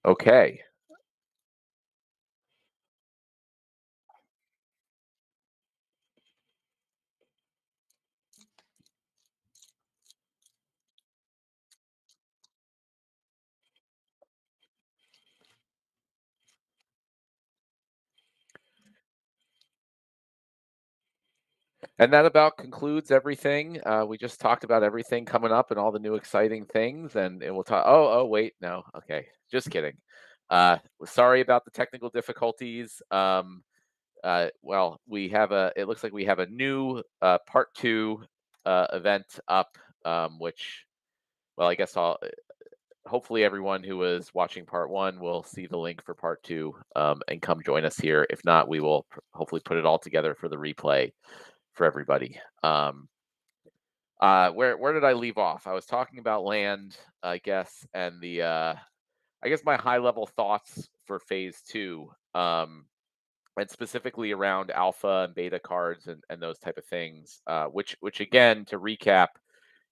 Okay. And that about concludes everything. We just talked about everything coming up and all the new exciting things, and we'll talk. Oh, wait, no, okay, just kidding. Sorry about the technical difficulties. Well, we have a. It looks like we have a new part two event up, which, well, I guess I'll. Hopefully, everyone who was watching part one will see the link for part two and come join us here. If not, we will hopefully put it all together for the replay for everybody. Where did I leave off? I was talking about land, I guess, and the I guess my high level thoughts for phase two, and specifically around alpha and beta cards and those type of things. Which again, to recap,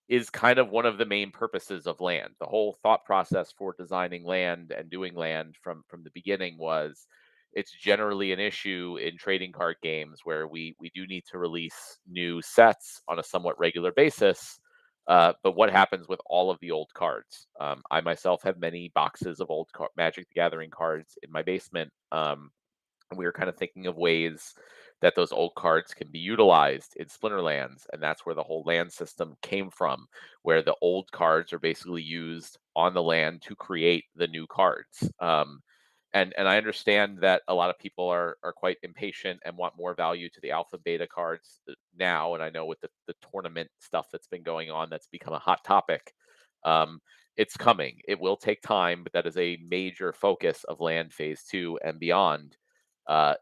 is kind of one of the main purposes of land. The whole thought process for designing land and doing land from the beginning was it's generally an issue in trading card games where we do need to release new sets on a somewhat regular basis. But what happens with all of the old cards? I myself have many boxes of old Magic the Gathering cards in my basement. And we were kind of thinking of ways that those old cards can be utilized in Splinterlands, and that's where the whole land system came from, where the old cards are basically used on the land to create the new cards. And I understand that a lot of people are quite impatient and want more value to the alpha beta cards now. And I know with the tournament stuff that's been going on, that's become a hot topic. Um, it's coming. It will take time, but that is a major focus of land phase two and beyond.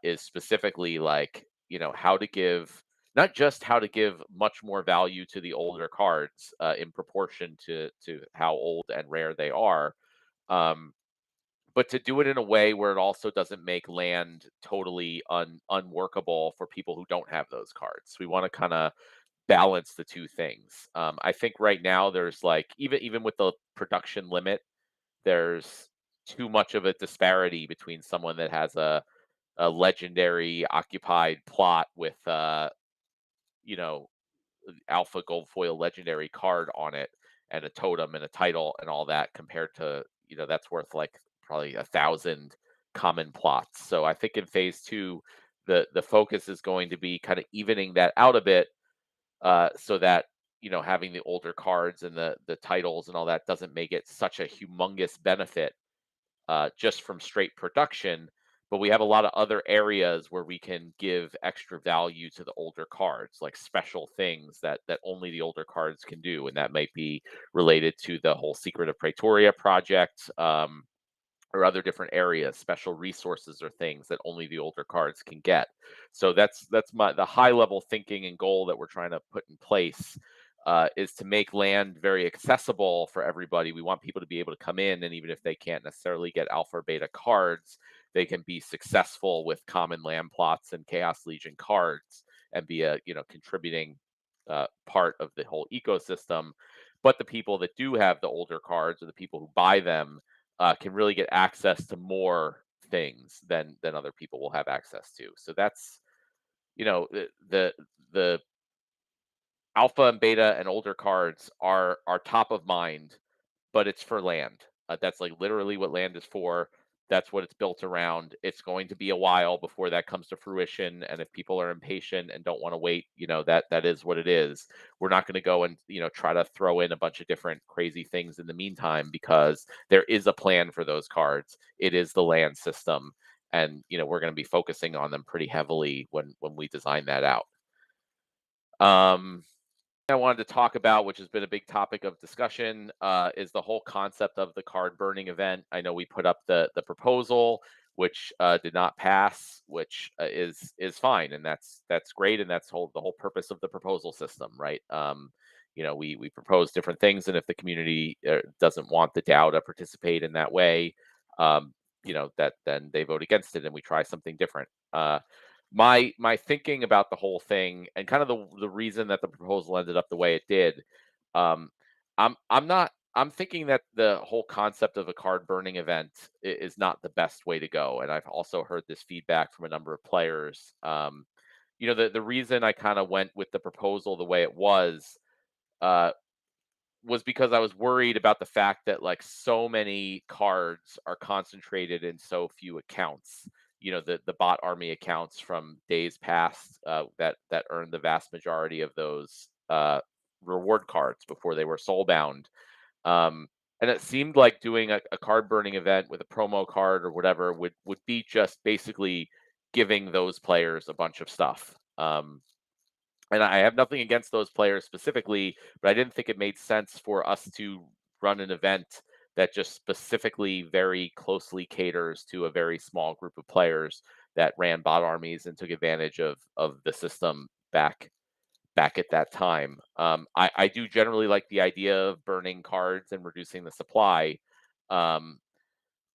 Is specifically like, how to give, not just how to give much more value to the older cards in proportion to how old and rare they are, um, but to do it in a way where it also doesn't make land totally unworkable for people who don't have those cards. We want to kind of balance the two things. I think right now there's like, even with the production limit, there's too much of a disparity between someone that has a legendary occupied plot with you know alpha gold foil legendary card on it and a totem and a title and all that, compared to, that's worth like probably 1,000 common plots. So I think in phase two, the focus is going to be kind of evening that out a bit, so that, having the older cards and the titles and all that doesn't make it such a humongous benefit just from straight production. But we have a lot of other areas where we can give extra value to the older cards, like special things that only the older cards can do, and that might be related to the whole Secret of Praetoria project, or other different areas, special resources or things that only the older cards can get. So that's the high level thinking and goal that we're trying to put in place, is to make land very accessible for everybody. We want people to be able to come in, and even if they can't necessarily get alpha or beta cards, they can be successful with common land plots and Chaos Legion cards and be a, contributing part of the whole ecosystem. But the people that do have the older cards, or the people who buy them, can really get access to more things than other people will have access to. So that's, the alpha and beta and older cards are top of mind, but it's for land. That's like literally what land is for. That's what it's built around. It's going to be a while before that comes to fruition, and if people are impatient and don't want to wait, that is what it is. We're not going to go and, try to throw in a bunch of different crazy things in the meantime, because there is a plan for those cards. It is the land system, and, we're going to be focusing on them pretty heavily when we design that out. Um, I wanted to talk about, which has been a big topic of discussion, is the whole concept of the card burning event. I know we put up the proposal, which did not pass, which is fine, and that's great, and that's the whole purpose of the proposal system, right? We propose different things, and if the community doesn't want the DAO to participate in that way, that then they vote against it, and we try something different. My thinking about the whole thing, and kind of the reason that the proposal ended up the way it did, um, I'm not I'm thinking that the whole concept of a card burning event is not the best way to go, and I've also heard this feedback from a number of players. The reason I kind of went with the proposal the way it uh, was because I was worried about the fact that like so many cards are concentrated in so few accounts. The bot army accounts from days past that earned the vast majority of those reward cards before they were soulbound. um, and it seemed like doing a card burning event with a promo card or whatever would be just basically giving those players a bunch of stuff. And I have nothing against those players specifically, but I didn't think it made sense for us to run an event that just specifically very closely caters to a very small group of players that ran bot armies and took advantage of the system back at that time. I do generally like the idea of burning cards and reducing the supply. Um,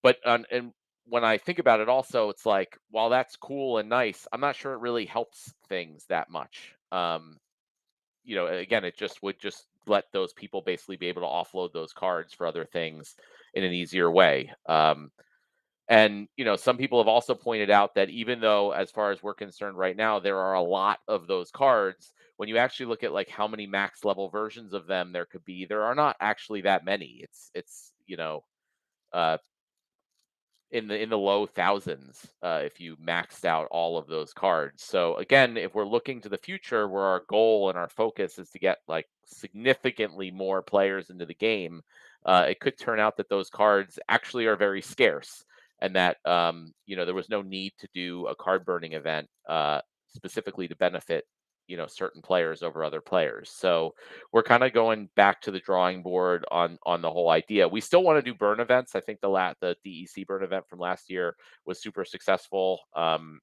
and when I think about it, also, it's like while that's cool and nice, I'm not sure it really helps things that much. Again, it just would just let those people basically be able to offload those cards for other things in an easier way. And some people have also pointed out that even though, as far as we're concerned right now, there are a lot of those cards, when you actually look at like how many max level versions of them there could be, there are not actually that many. It's uh, in the low thousands if you maxed out all of those cards. So again, if we're looking to the future, where our goal and our focus is to get like significantly more players into the game, it could turn out that those cards actually are very scarce, and that there was no need to do a card burning event specifically to benefit certain players over other players. So we're kind of going back to the drawing board on the whole idea. We still want to do burn events. I think the DEC burn event from last year was super successful. And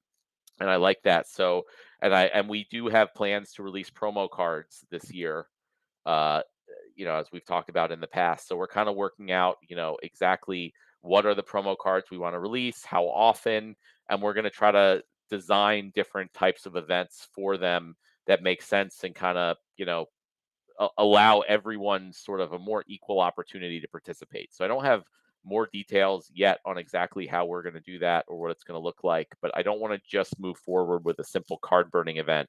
I like that. So, and we do have plans to release promo cards this year. Uh, as we've talked about in the past. So we're kind of working out, exactly what are the promo cards we want to release, how often, and we're going to try to design different types of events for them that make sense and kind of, allow everyone sort of a more equal opportunity to participate. So I don't have more details yet on exactly how we're going to do that or what it's going to look like, but I don't want to just move forward with a simple card burning event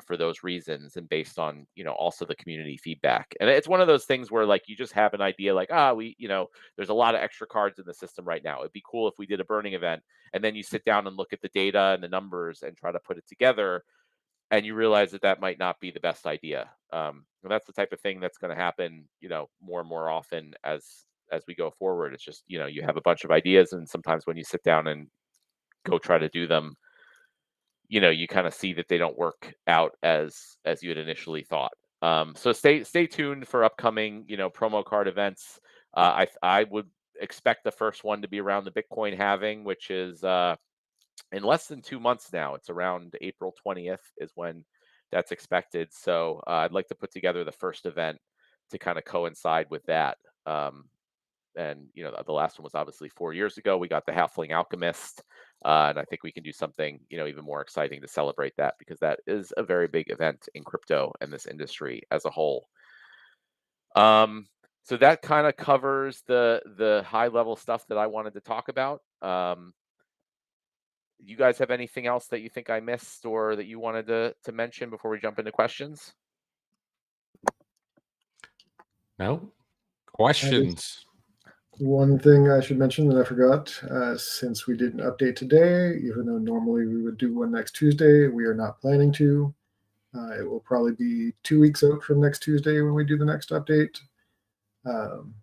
for those reasons and based on also the community feedback. And it's one of those things where like you just have an idea like there's a lot of extra cards in the system right now. It'd be cool if we did a burning event, and then you sit down and look at the data and the numbers and try to put it together, and you realize that that might not be the best idea. And that's the type of thing that's going to happen, more and more often as we go forward. It's just you have a bunch of ideas, and sometimes when you sit down and go try to do them, you kind of see that they don't work out as you had initially thought. So stay tuned for upcoming, promo card events. I would expect the first one to be around the Bitcoin halving, which is in less than 2 months now. It's around April 20th is when that's expected. So I'd like to put together the first event to kind of coincide with that. And the last one was obviously 4 years ago. We got the Halfling Alchemist, and I think we can do something even more exciting to celebrate that, because that is a very big event in crypto and this industry as a whole. So that kind of covers the high level stuff that I wanted to talk about. You guys have anything else that you think I missed or that you wanted to mention before we jump into questions? No I questions. just, one thing I should mention that I forgot, since we did an update today, even though normally we would do one next Tuesday, we are not planning to. It will probably be 2 weeks out from next Tuesday when we do the next update. Um,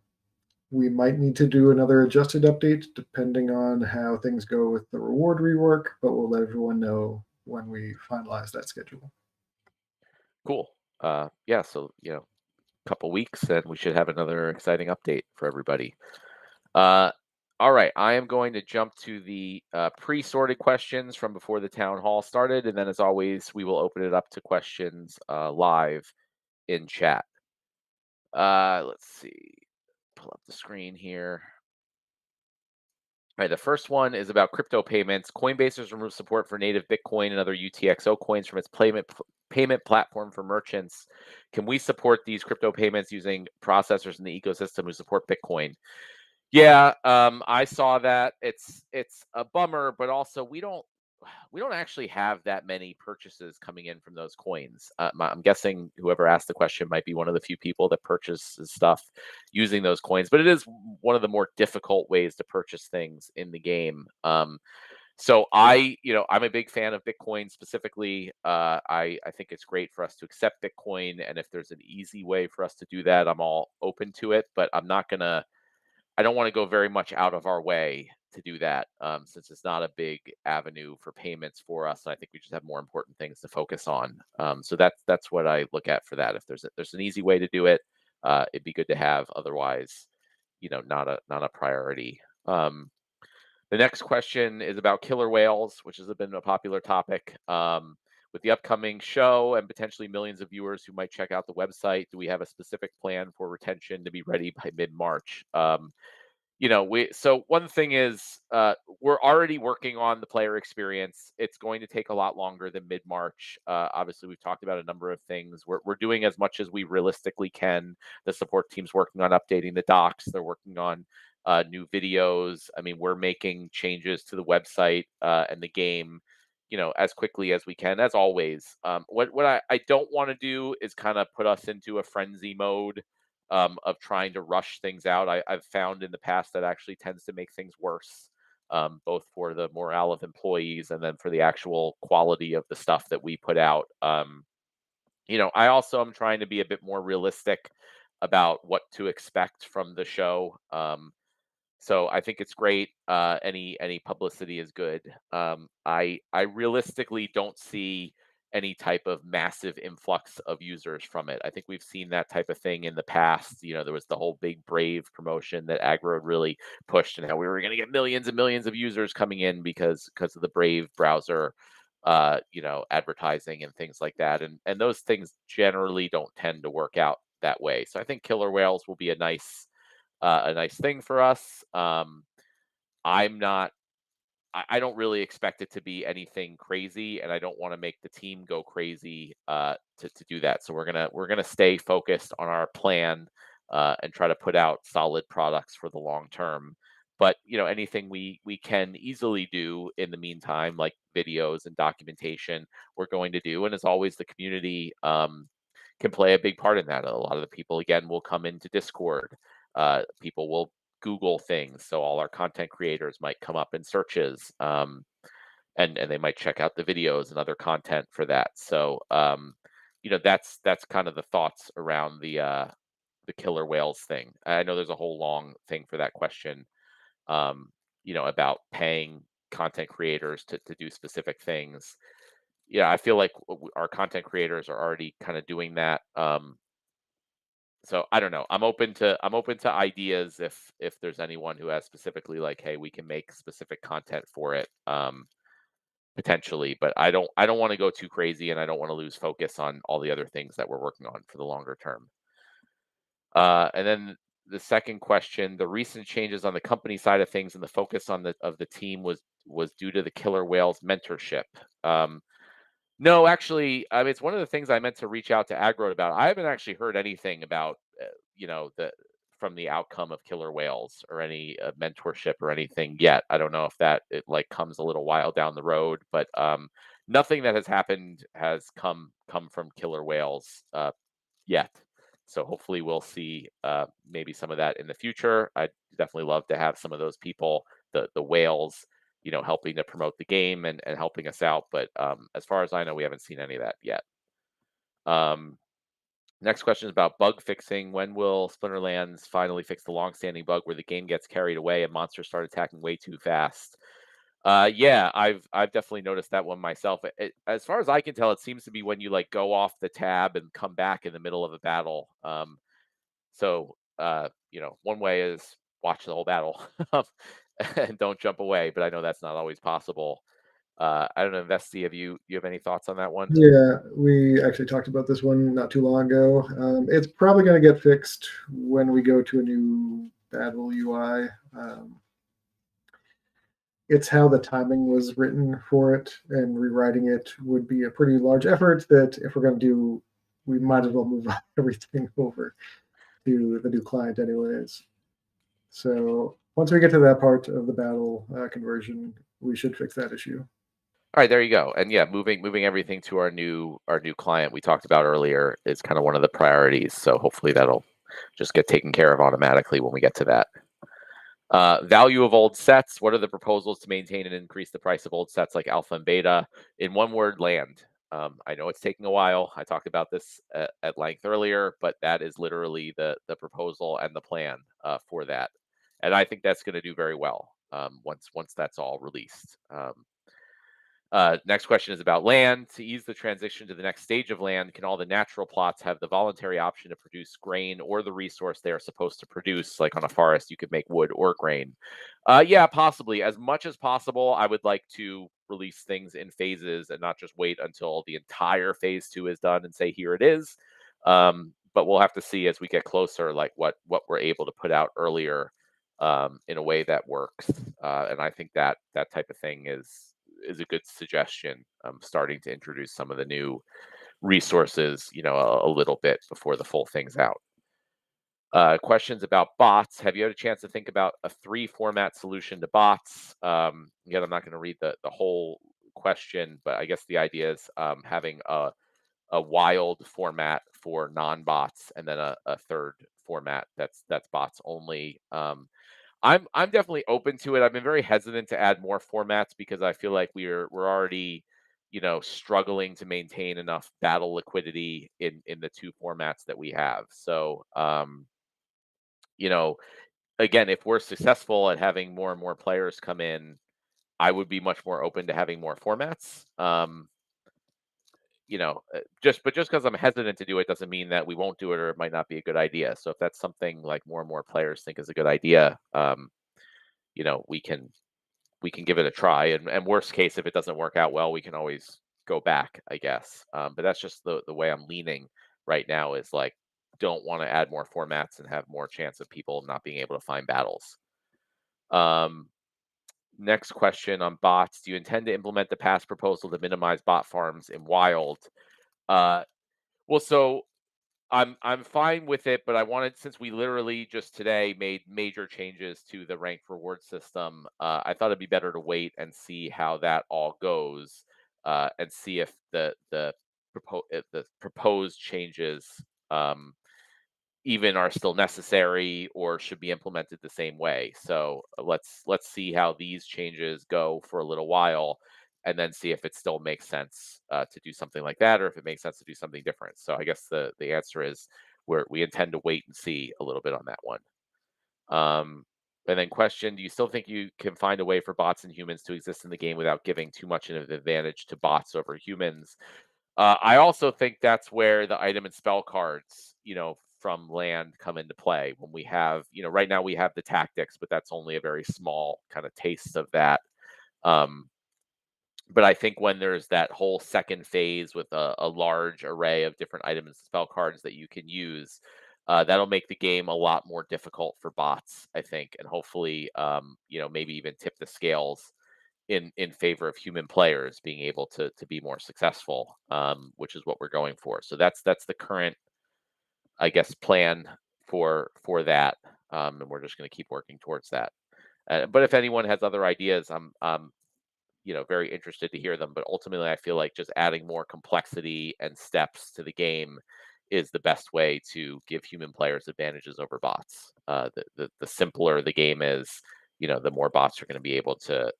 we might need to do another adjusted update depending on how things go with the reward rework, but we'll let everyone know when we finalize that schedule. Cool. Yeah. So couple weeks, and we should have another exciting update for everybody. All right, I am going to jump to the pre-sorted questions from before the town hall started, and then as always, we will open it up to questions live in chat. Let's see. Pull up the screen here. All right, the first one is about crypto payments. Coinbase has removed support for native Bitcoin and other UTXO coins from its payment platform for merchants. Can we support these crypto payments using processors in the ecosystem who support Bitcoin? Yeah, I saw that. It's a bummer, but also we don't actually have that many purchases coming in from those coins. I'm guessing whoever asked the question might be one of the few people that purchases stuff using those coins, but it is one of the more difficult ways to purchase things in the game. So I'm a big fan of Bitcoin specifically. I think it's great for us to accept Bitcoin, and if there's an easy way for us to do that, I'm all open to it. But I don't want to go very much out of our way to do that, since it's not a big avenue for payments for us. And I think we just have more important things to focus on. So that's what I look at for that. If there's an easy way to do it, it'd be good to have. Otherwise, not a priority. The next question is about killer whales, which has been a popular topic. With the upcoming show and potentially millions of viewers who might check out the website, do we have a specific plan for retention to be ready by mid-March? So one thing is, we're already working on the player experience. It's going to take a lot longer than mid-March. Obviously, we've talked about a number of things. We're doing as much as we realistically can. The support team's working on updating the docs. They're working on new videos. I mean, we're making changes to the website and the game, as quickly as we can, as always. What I don't want to do is kind of put us into a frenzy mode of trying to rush things out. I've found in the past that actually tends to make things worse, both for the morale of employees and then for the actual quality of the stuff that we put out. I also am trying to be a bit more realistic about what to expect from the show. So I think it's great. Any publicity is good. I realistically don't see any type of massive influx of users from it. I think we've seen that type of thing in the past. There was the whole big Brave promotion that Aggro really pushed, and how we were going to get millions and millions of users coming in because of the Brave browser, advertising and things like that. And those things generally don't tend to work out that way. So I think killer whales will be a nice thing for us. I'm not. I don't really expect it to be anything crazy, and I don't want to make the team go crazy to do that. So we're gonna stay focused on our plan and try to put out solid products for the long term. But anything we can easily do in the meantime, like videos and documentation, we're going to do. And as always, the community can play a big part in that. A lot of the people, again, will come into Discord. People will Google things, so all our content creators might come up in searches, and they might check out the videos and other content for that. So, that's kind of the thoughts around the killer whales thing. I know there's a whole long thing for that question, about paying content creators to do specific things. Yeah, I feel like our content creators are already kind of doing that. So I don't know. I'm open to ideas if there's anyone who has specifically like, hey, we can make specific content for it, potentially. But I don't want to go too crazy, and I don't want to lose focus on all the other things that we're working on for the longer term. And then the second question: the recent changes on the company side of things and the focus of the team was due to the Killer Whales mentorship. Um, no, actually, I mean, it's one of the things I meant to reach out to Agro about. I haven't actually heard anything about, the from the outcome of Killer Whales or any mentorship or anything yet. I don't know if that it like comes a little while down the road, but nothing that has happened has come from Killer Whales yet. So hopefully we'll see maybe some of that in the future. I'd definitely love to have some of those people, the whales, helping to promote the game and helping us out. But as far as I know, we haven't seen any of that yet. Um, Next question is about bug fixing. When will Splinterlands finally fix the long-standing bug where the game gets carried away and monsters start attacking way too fast? Yeah, I've definitely noticed that one myself. As far as I can tell, it seems to be when you like go off the tab and come back in the middle of a battle. One way is watch the whole battle and don't jump away, but I know that's not always possible. I don't know, Vesti, you have any thoughts on that one? Yeah, we actually talked about this one not too long ago. It's probably going to get fixed when we go to a new battle UI. it's how the timing was written for it, and rewriting it would be a pretty large effort that if we're going to do, we might as well move everything over to the new client anyways. So once we get to that part of the battle conversion, we should fix that issue. All right, there you go. And yeah, moving everything to our new client we talked about earlier is kind of one of the priorities. So hopefully that'll just get taken care of automatically when we get to that. Value of old sets. What are the proposals to maintain and increase the price of old sets like alpha and beta? In one word, land. I know it's taking a while. I talked about this at length earlier, but that is literally the proposal and the plan for that, and I think that's going to do very well once that's all released. Next question is about land. To ease the transition to the next stage of land, can all the natural plots have the voluntary option to produce grain or the resource they are supposed to produce? Like on a forest, you could make wood or grain. Yeah, possibly. As much as possible, I would like to release things in phases and not just wait until the entire phase 2 is done and say, here it is. But we'll have to see as we get closer, like what we're able to put out earlier in a way that works. And I think that that type of thing is a good suggestion. Starting to introduce some of the new resources, a little bit before the full thing's out. Questions about bots. Have you had a chance to think about a 3 format solution to bots? Again, I'm not going to read the whole question, but I guess the idea is having a wild format for non-bots and then a third format that's bots only. I'm definitely open to it. I've been very hesitant to add more formats because I feel like we're already, struggling to maintain enough battle liquidity in the 2 formats that we have. So, you know, again, if we're successful at having more and more players come in, I would be much more open to having more formats. Just because I'm hesitant to do it doesn't mean that we won't do it or it might not be a good idea. So if that's something like more and more players think is a good idea, we can give it a try. And worst case, if it doesn't work out well, we can always go back, I guess. But that's just the way I'm leaning right now is like, don't want to add more formats and have more chance of people not being able to find battles. Um, Next question on bots. Do you intend to implement the past proposal to minimize bot farms in wild? Uh, well, so I'm fine with it, but I wanted since we literally just today made major changes to the ranked reward system, I thought it'd be better to wait and see how that all goes, and see if the proposed changes um, even are still necessary or should be implemented the same way. So let's see how these changes go for a little while, and then see if it still makes sense to do something like that, or if it makes sense to do something different. So I guess the answer is we intend to wait and see a little bit on that one. Um, and then question: do you still think you can find a way for bots and humans to exist in the game without giving too much of an advantage to bots over humans? I also think that's where the item and spell cards, from land come into play. When we have, right now we have the tactics, but that's only a very small kind of taste of that. Um, but I think when there's that whole second phase with a large array of different items and spell cards that you can use, that'll make the game a lot more difficult for bots, I think, and hopefully, maybe even tip the scales in favor of human players being able to be more successful, which is what we're going for. So that's the current, I guess, plan for that, and we're just going to keep working towards that. But if anyone has other ideas, I'm very interested to hear them. But ultimately, I feel like just adding more complexity and steps to the game is the best way to give human players advantages over bots. The simpler the game is, the more bots are going to be able to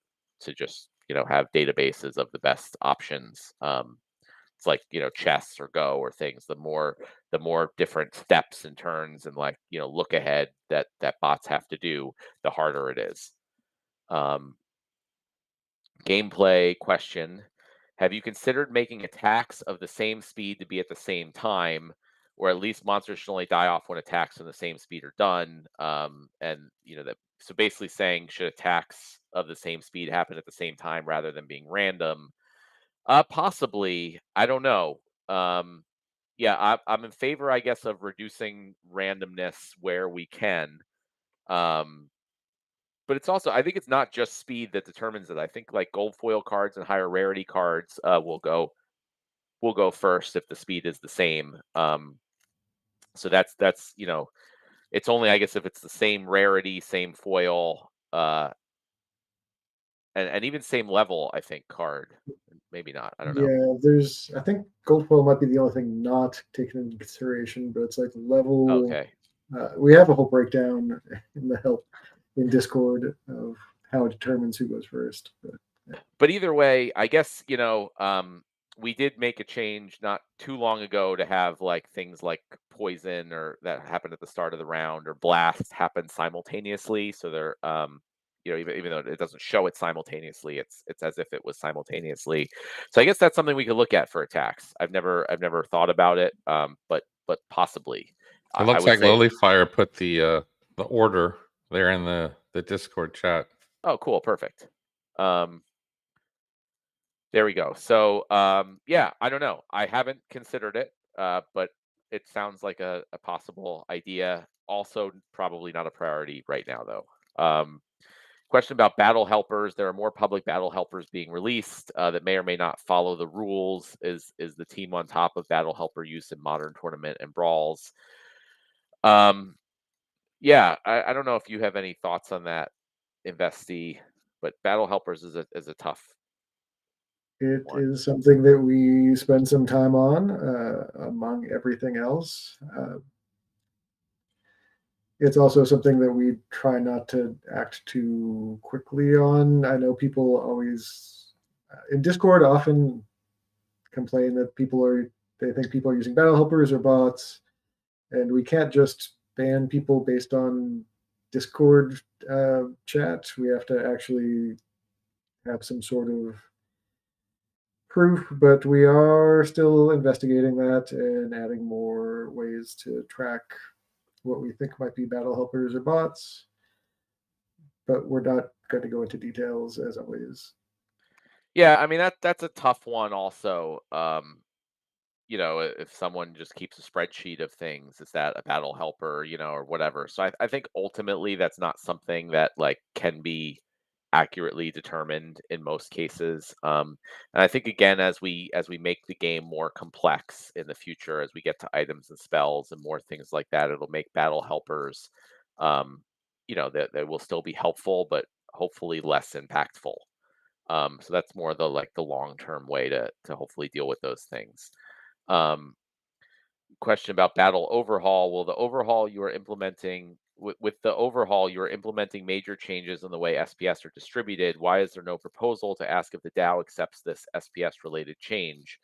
just have databases of the best options. It's like chess or Go or things. The more different steps and turns and like look ahead that bots have to do, the harder it is. Um, Gameplay question: have you considered making attacks of the same speed to be at the same time, or at least monsters should only die off when attacks on the same speed are done? And that so basically saying should attacks of the same speed happen at the same time rather than being random? Possibly. I don't know. Yeah, I'm in favor, I guess, of reducing randomness where we can. Um, but it's also, I think it's not just speed that determines it. I think like gold foil cards and higher rarity cards will go first if the speed is the same. So that's it's only, I guess, if it's the same rarity, same foil, and even same level, I think, card. Maybe not. I don't know. Yeah, there's. I think gold foil might be the only thing not taken into consideration, but it's like level. Okay. We have a whole breakdown in the help in Discord of how it determines who goes first. But But either way, I guess, we did make a change not too long ago to have like things like poison or that happened at the start of the round or blast happen simultaneously. So they're even though it doesn't show it simultaneously, it's as if it was simultaneously. So I guess that's something we could look at for attacks. I've never thought about it, but possibly. It I looks would like say, Lilyfire put the order there in the Discord chat. oh, cool, perfect. There we go. So, yeah, I don't know. I haven't considered it, but it sounds like a possible idea. Also, probably not a priority right now, though. Question about battle helpers. There are more public battle helpers being released that may or may not follow the rules. Is the team on top of battle helper use in modern tournament and brawls? Um, yeah, I don't know if you have any thoughts on that, Investee, but battle helpers is a tough it one. is something that we spend some time on among everything else. It's also something that we try not to act too quickly on. I know people always in Discord often complain that they think people are using battle helpers or bots, and we can't just ban people based on Discord chat. We have to actually have some sort of proof, but we are still investigating that and adding more ways to track what we think might be battle helpers or bots. But we're not going to go into details as always. Yeah, I mean that's a tough one also. If someone just keeps a spreadsheet of things, is that a battle helper, or whatever. So I think ultimately that's not something that like can be accurately determined in most cases. And I think again, as we make the game more complex in the future, as we get to items and spells and more things like that, it'll make battle helpers, that will still be helpful, but hopefully less impactful. So that's more the long term way to hopefully deal with those things. Um, Question about battle overhaul. Will the overhaul you are implementing with the overhaul you are implementing major changes in the way SPS are distributed? Why is there no proposal to ask if the DAO accepts this SPS related change?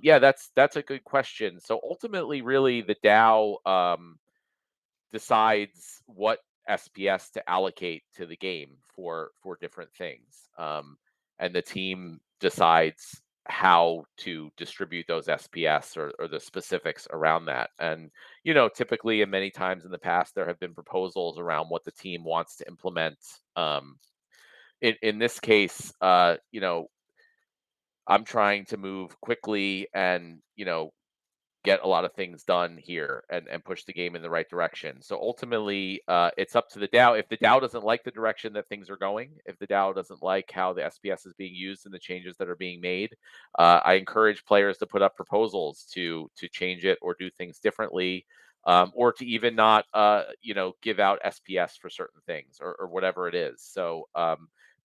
Yeah, that's a good question. So ultimately, really, the DAO decides what SPS to allocate to the game for different things, and the team decides how to distribute those SPS or the specifics around that. And typically, and many times in the past, there have been proposals around what the team wants to implement. In this case, I'm trying to move quickly and get a lot of things done here and push the game in the right direction. So ultimately, it's up to the DAO. If the DAO doesn't like the direction that things are going, if the DAO doesn't like how the SPS is being used and the changes that are being made, I encourage players to put up proposals to change it or do things differently, or to even not, give out SPS for certain things or whatever it is. So.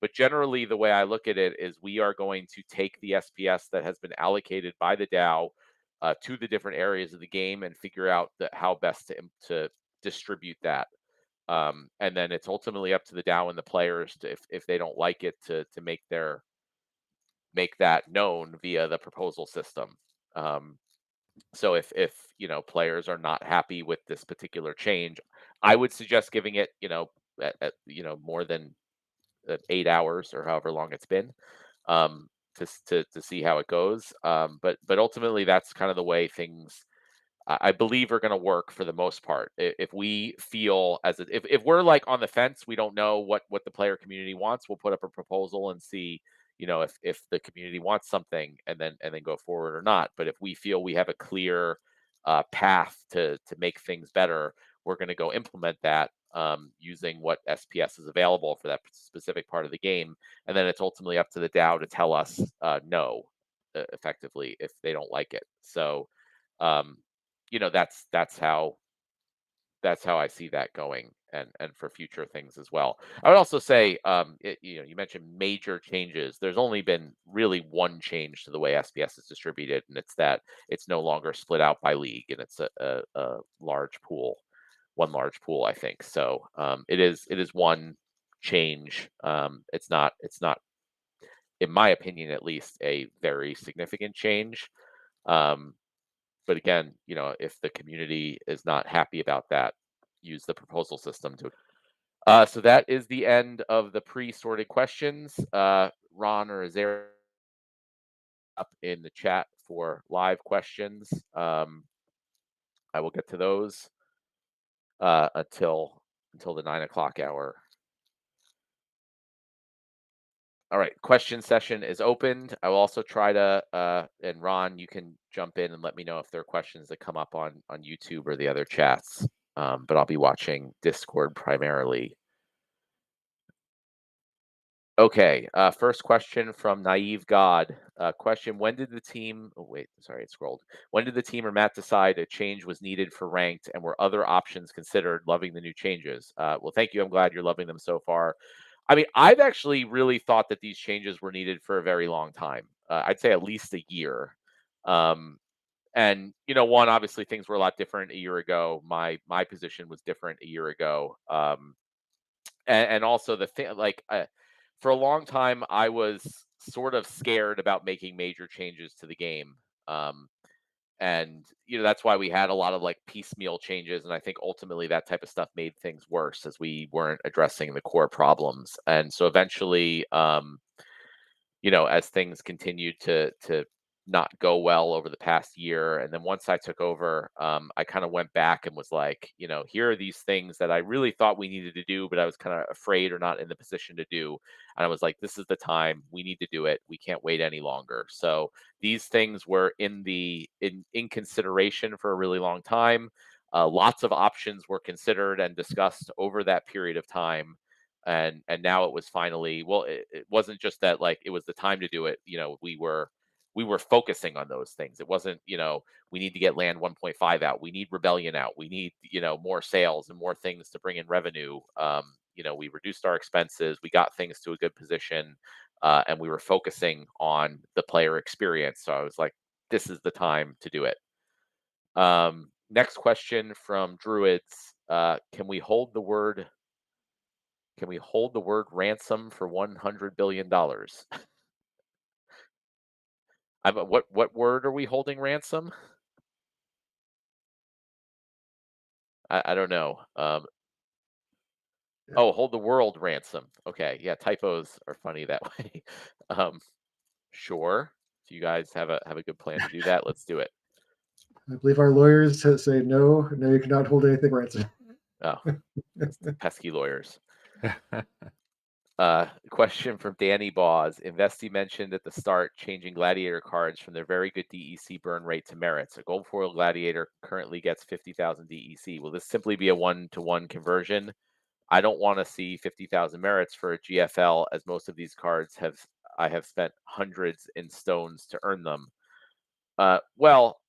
But generally, the way I look at it is we are going to take the SPS that has been allocated by the DAO to the different areas of the game and figure out how best to distribute that. And then it's ultimately up to the DAO and the players to, if they don't like it, to make that known via the proposal system. So if players are not happy with this particular change, I would suggest giving it more than 8 hours or however long it's been, to see how it goes. But ultimately, that's kind of the way things I believe are going to work for the most part. If we feel if we're like on the fence, we don't know what the player community wants. We'll put up a proposal and see, if the community wants something, and then go forward or not. But if we feel we have a clear path to make things better, we're going to go implement that. using what SPS is available for that specific part of the game. And then it's ultimately up to the DAO to tell us no, effectively, if they don't like it. So, um, that's how I see that going, and for future things as well. I would also say, you mentioned major changes. There's only been really one change to the way SPS is distributed, and it's that it's no longer split out by league, and it's a large pool, one large pool, I think. So it is one change. It's not, in my opinion, at least, a very significant change. Um, but again, if the community is not happy about that, use the proposal system to. So that is the end of the pre-sorted questions. Ron or Azar up in the chat for live questions. I will get to those until the 9 o'clock hour. All right, question session is opened. I will also try to, and Ron, you can jump in and let me know if there are questions that come up on YouTube or the other chats. But I'll be watching Discord primarily. Okay, first question from Naive God. Question: When did the team? Oh wait, sorry, it scrolled. When did the team or Matt decide a change was needed for ranked, and were other options considered? Loving the new changes. Well, thank you. I'm glad you're loving them so far. I mean, I've actually really thought that these changes were needed for a very long time. I'd say at least a year. Um, and one, obviously things were a lot different a year ago. My position was different a year ago. And also the thing, like, for a long time, I was sort of scared about making major changes to the game. Um, and that's why we had a lot of like piecemeal changes, and I think ultimately that type of stuff made things worse as we weren't addressing the core problems. And so eventually, as things continued to not go well over the past year, and then once I took over, I kind of went back and was like, here are these things that I really thought we needed to do, but I was kind of afraid or not in the position to do. And I was like, this is the time, we need to do it, we can't wait any longer. So these things were in consideration for a really long time. Lots of options were considered and discussed over that period of time. And now it was finally, well, it wasn't just that, like, it was the time to do it. We were focusing on those things. It wasn't, we need to get land 1.5 out, we need rebellion out, we need, more sales and more things to bring in revenue. We reduced our expenses, we got things to a good position, and we were focusing on the player experience. So I was like, this is the time to do it. Next question from Druids. Can we hold the word ransom for $100 billion? What word are we holding ransom? I don't know. Oh, hold the world ransom. Okay, yeah, typos are funny that way. Sure. Do you guys have a good plan to do that? Let's do it. I believe our lawyers say no, you cannot hold anything ransom. Oh, pesky lawyers. Question from Danny Boz. Investi mentioned at the start changing Gladiator cards from their very good DEC burn rate to merits. A gold foil Gladiator currently gets 50,000 DEC. Will this simply be a 1-to-1 conversion? I don't want to see 50,000 merits for a GFL, as most of these cards I have spent hundreds in stones to earn them. Well,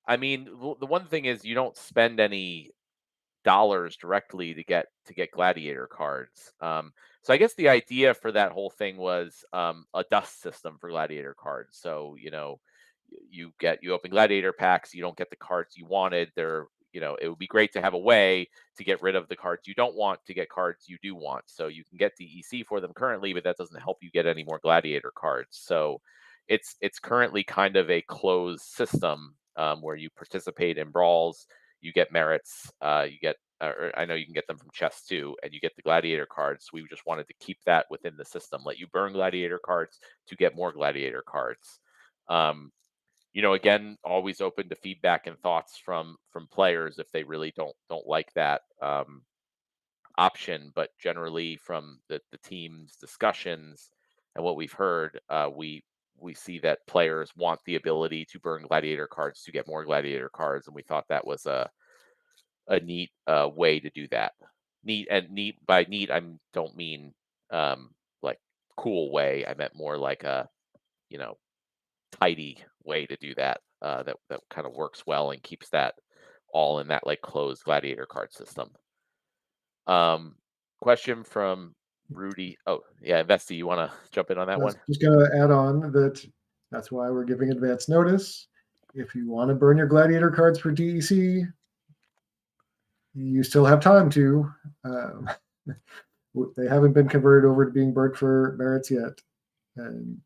I mean, the one thing is you don't spend any dollars directly to get Gladiator cards. So I guess the idea for that whole thing was a dust system for Gladiator cards. So you open Gladiator packs, you don't get the cards you wanted. It would be great to have a way to get rid of the cards you don't want to get cards you do want. So you can get DEC for them currently, but that doesn't help you get any more Gladiator cards. So it's currently kind of a closed system where you participate in brawls, you get merits, you get, or I know you can get them from chests too, and you get the Gladiator cards. We just wanted to keep that within the system, let you burn Gladiator cards to get more Gladiator cards. Again, always open to feedback and thoughts from players if they really don't like that option. But generally, from the team's discussions and what we've heard, we see that players want the ability to burn Gladiator cards to get more Gladiator cards, and we thought that was a neat way to do that. neat, and neat by neat, I don't mean like cool way. I meant more like a, you know, tidy way to do that. That kind of works well and keeps that all in that like closed gladiator card system. Um, question from Rudy. Oh yeah, Vesty, you want to jump in on that That's one? just going to add on that that's why we're giving advance notice. If you want to burn your gladiator cards for DEC, you still have time to. Um, they haven't been converted over to being burnt for merits yet. And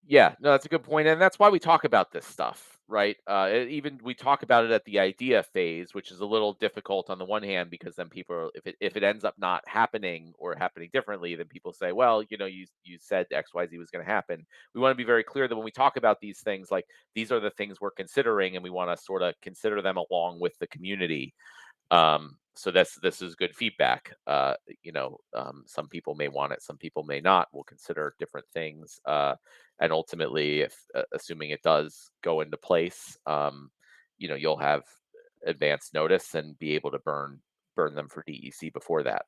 Yeah, no, that's a good point, and that's why we talk about this stuff, right? Even we talk about it at the idea phase, which is a little difficult on the one hand because then if it ends up not happening or happening differently, then people say, well, you said X Y Z was going to happen. We want to be very clear that when we talk about these things, like these are the things we're considering, and we want to sort of consider them along with the community. So this is good feedback. Some people may want it, some people may not. We'll consider different things, and ultimately, if assuming it does go into place, you'll have advance notice and be able to burn them for DEC before that.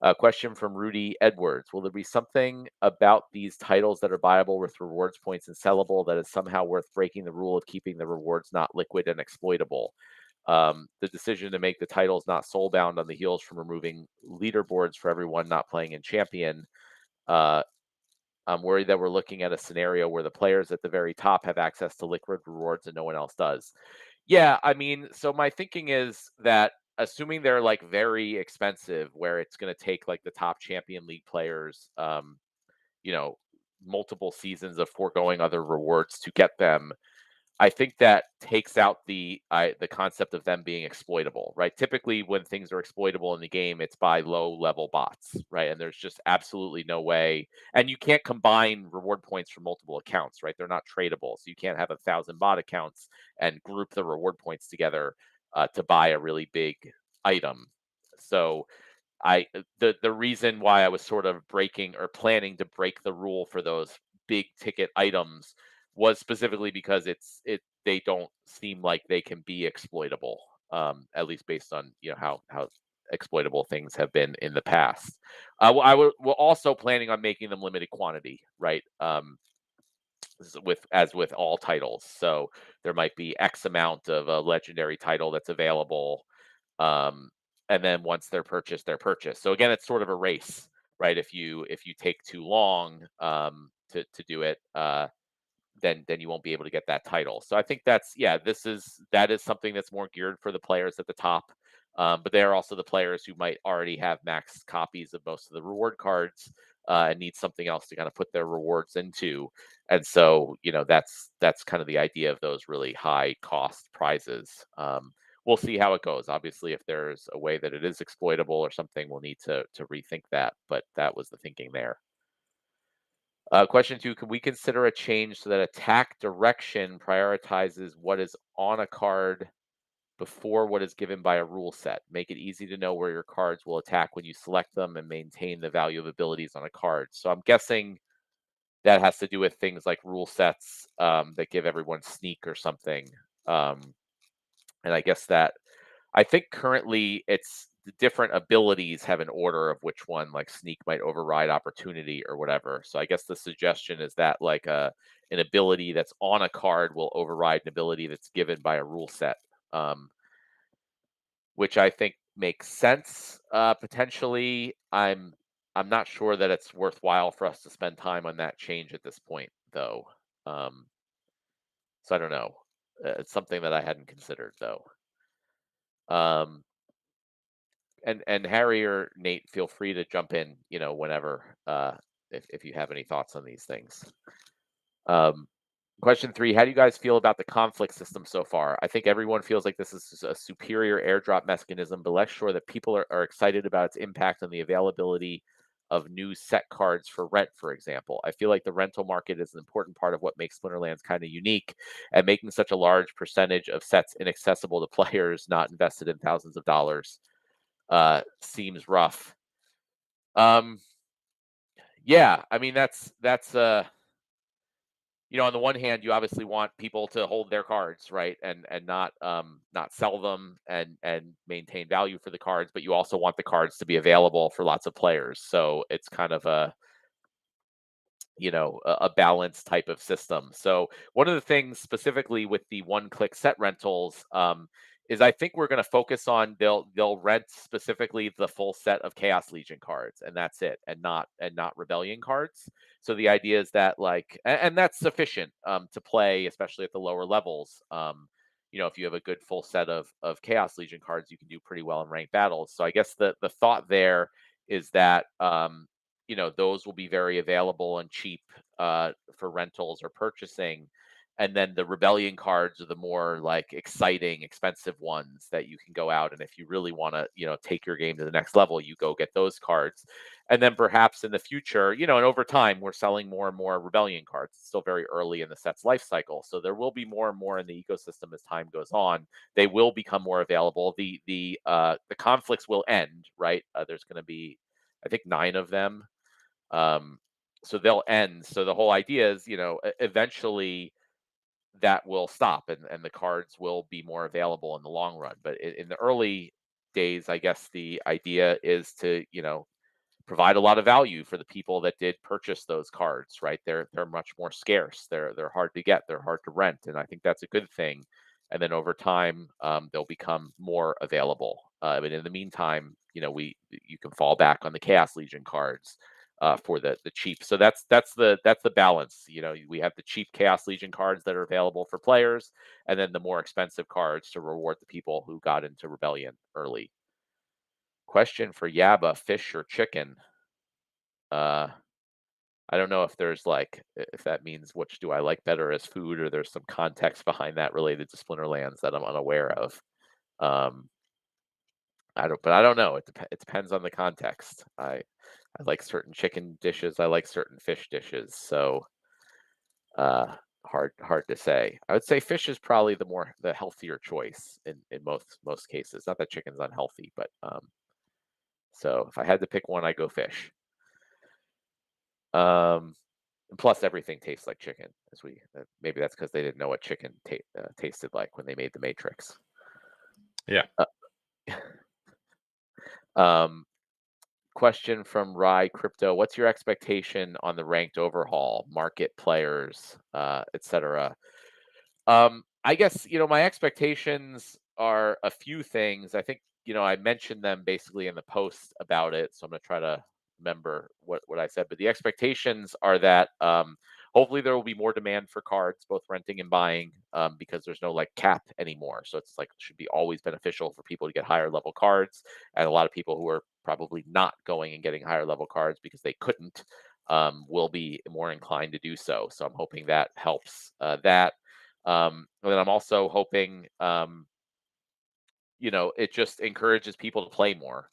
A question from Rudy Edwards: will there be something about these titles that are buyable with rewards points and sellable that is somehow worth breaking the rule of keeping the rewards not liquid and exploitable? The decision to make the titles not soulbound on the heels from removing leaderboards for everyone not playing in Champion. Uh, I'm worried that we're looking at a scenario where the players at the very top have access to liquid rewards and no one else does. Yeah, I mean, so my thinking is that assuming they're like very expensive, where it's going to take like the top Champion League players, you know, multiple seasons of foregoing other rewards to get them, I think that takes out the concept of them being exploitable, right? Typically, when things are exploitable in the game, it's by low-level bots, right? And there's just absolutely no way, and you can't combine reward points from multiple accounts, right? They're not tradable, so you can't have 1,000 bot accounts and group the reward points together to buy a really big item. So the reason why I was sort of breaking or planning to break the rule for those big ticket items was specifically because they don't seem like they can be exploitable, at least based on how exploitable things have been in the past. We're also planning on making them limited quantity, right? As with all titles, so there might be X amount of a legendary title that's available, um, and then once they're purchased, they're purchased. So again, it's sort of a race, right? If you take too long to do it, then you won't be able to get that title. So I think that is something that's more geared for the players at the top. But they are also the players who might already have max copies of most of the reward cards and need something else to kind of put their rewards into. And so, that's kind of the idea of those really high cost prizes. We'll see how it goes. Obviously, if there's a way that it is exploitable or something, we'll need to rethink that. But that was the thinking there. Question 2, could we consider a change so that attack direction prioritizes what is on a card before what is given by a rule set? Make it easy to know where your cards will attack when you select them and maintain the value of abilities on a card. So I'm guessing that has to do with things like rule sets that give everyone sneak or something. And I think currently it's the different abilities have an order of which one, like sneak might override opportunity or whatever. So I guess the suggestion is that like an ability that's on a card will override an ability that's given by a rule set, which I think makes sense. Potentially, I'm not sure that it's worthwhile for us to spend time on that change at this point, though. So I don't know. It's something that I hadn't considered, though. Um, and Harry or Nate, feel free to jump in, whenever, if you have any thoughts on these things. Question 3, how do you guys feel about the conflict system so far? I think everyone feels like this is a superior airdrop mechanism, but less sure that people are excited about its impact on the availability of new set cards for rent, for example. I feel like the rental market is an important part of what makes Splinterlands kind of unique, and making such a large percentage of sets inaccessible to players not invested in thousands of dollars seems rough. Yeah, I mean that's on the one hand, you obviously want people to hold their cards, right, and not sell them and maintain value for the cards, but you also want the cards to be available for lots of players. So it's kind of a balanced type of system. So one of the things specifically with the one-click set rentals is I think we're going to focus on they'll rent specifically the full set of Chaos Legion cards, and that's it, and not Rebellion cards. So the idea is that and that's sufficient to play, especially at the lower levels. If you have a good full set of Chaos Legion cards, you can do pretty well in ranked battles. So I guess the thought there is that those will be very available and cheap for rentals or purchasing. And then the Rebellion cards are the more like exciting, expensive ones that you can go out. And if you really want to, take your game to the next level, you go get those cards. And then perhaps in the future, and over time, we're selling more and more Rebellion cards. It's still very early in the set's life cycle. So there will be more and more in the ecosystem as time goes on. They will become more available. The conflicts will end, right? There's going to be, I think, 9 of them, so they'll end. So the whole idea is, eventually that will stop and the cards will be more available in the long run. But in the early days, I guess the idea is to, provide a lot of value for the people that did purchase those cards, right? They're much more scarce. They're hard to get. They're hard to rent, and I think that's a good thing. And then over time, they'll become more available. But in the meantime, you can fall back on the Chaos Legion cards for the cheap. So that's the balance. We have the cheap Chaos Legion cards that are available for players, and then the more expensive cards to reward the people who got into Rebellion early. Question for Yaba: fish or chicken? Uh, I don't know if there's if that means which do I like better as food, or there's some context behind that related to Splinterlands that I'm unaware of. Um, I don't know. It depends on the context. I like certain chicken dishes. I like certain fish dishes. So hard to say. I would say fish is probably the healthier choice in most cases. Not that chicken's unhealthy, but so if I had to pick one, I go fish. And plus, everything tastes like chicken. Maybe that's because they didn't know what chicken tasted like when they made the Matrix. Yeah. Question from Rye Crypto: what's your expectation on the ranked overhaul, market players, etc.? I guess my expectations are a few things. I think I mentioned them basically in the post about it, so I'm gonna try to remember what I said. But the expectations are that hopefully there will be more demand for cards, both renting and buying, because there's no cap anymore. So it's should be always beneficial for people to get higher level cards, and a lot of people who are probably not going and getting higher level cards because they couldn't will be more inclined to do so. So I'm hoping that helps that. And then I'm also hoping, it just encourages people to play more,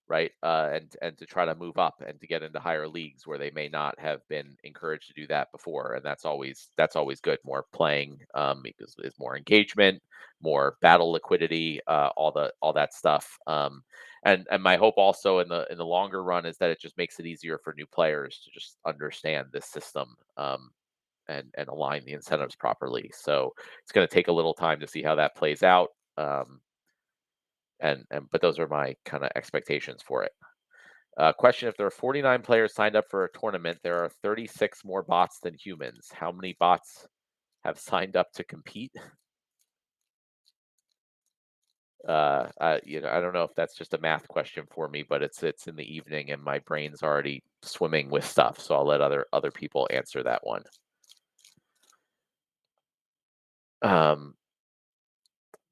right? And to try to move up and to get into higher leagues where they may not have been encouraged to do that before. And that's always good. More playing is more engagement, more battle liquidity, all that stuff. And my hope also in the longer run is that it just makes it easier for new players to just understand this system. And align the incentives properly. So it's going to take a little time to see how that plays out. But those are my kind of expectations for it. Question: if there are 49 players signed up for a tournament, there are 36 more bots than humans. How many bots have signed up to compete? I don't know if that's just a math question for me, but it's in the evening and my brain's already swimming with stuff, so I'll let other people answer that one.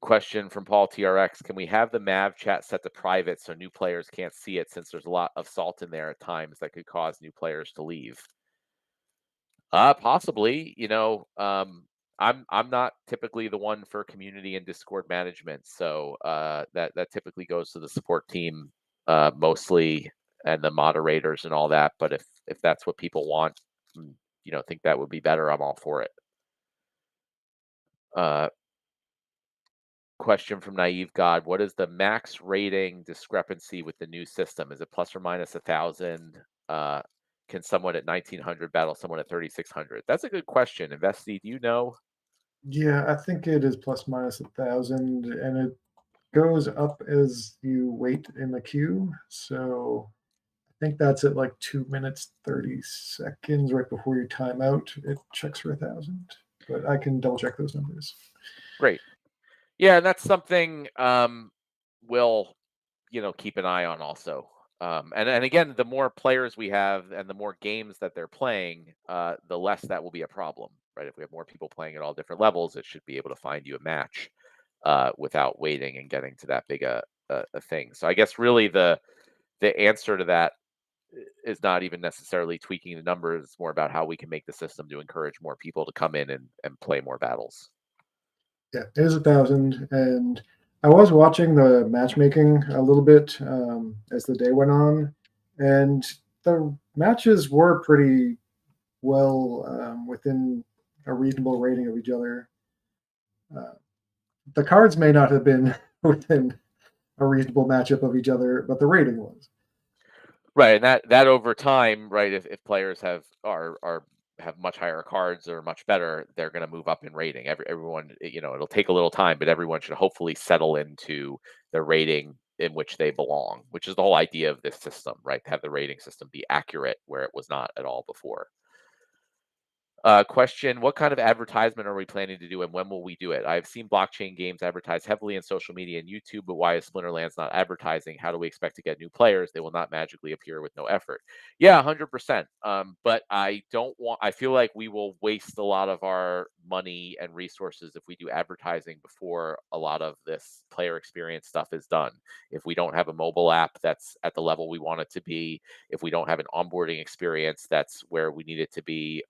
Question from Paul TRX: can we have the Mav chat set to private so new players can't see it, since there's a lot of salt in there at times that could cause new players to leave? Possibly. I'm not typically the one for community and Discord management, so that typically goes to the support team mostly, and the moderators and all that. But if that's what people want, think that would be better, I'm all for it. Question from Naive God: what is the max rating discrepancy with the new system? Is it plus or minus 1,000? can someone at 1900 battle someone at 3600? That's a good question. Investi, do you know? Yeah, I think it is plus minus 1,000, and it goes up as you wait in the queue. So I think that's at like 2 minutes 30 seconds right before your timeout. It checks for 1,000, but I can double check those numbers. Great. Yeah, and that's something we'll keep an eye on also. And again, the more players we have and the more games that they're playing, the less that will be a problem, right? If we have more people playing at all different levels, it should be able to find you a match without waiting and getting to that big a thing. So I guess really the answer to that is not even necessarily tweaking the numbers. It's more about how we can make the system to encourage more people to come in and play more battles. Yeah, it is 1,000, and I was watching the matchmaking a little bit as the day went on, and the matches were pretty well within a reasonable rating of each other. Uh, the cards may not have been within a reasonable matchup of each other, but the rating was. Right, and that over time, right, if players have much higher cards or much better, they're going to move up in rating. Everyone, it'll take a little time, but everyone should hopefully settle into the rating in which they belong, which is the whole idea of this system, right? To have the rating system be accurate where it was not at all before. Question: what kind of advertisement are we planning to do, and when will we do it? I've seen blockchain games advertised heavily in social media and YouTube, but why is Splinterlands not advertising? How do we expect to get new players? They will not magically appear with no effort. Yeah, 100%. But I don't want. I feel like we will waste a lot of our money and resources if we do advertising before a lot of this player experience stuff is done. If we don't have a mobile app that's at the level we want it to be, if we don't have an onboarding experience that's where we need it to be,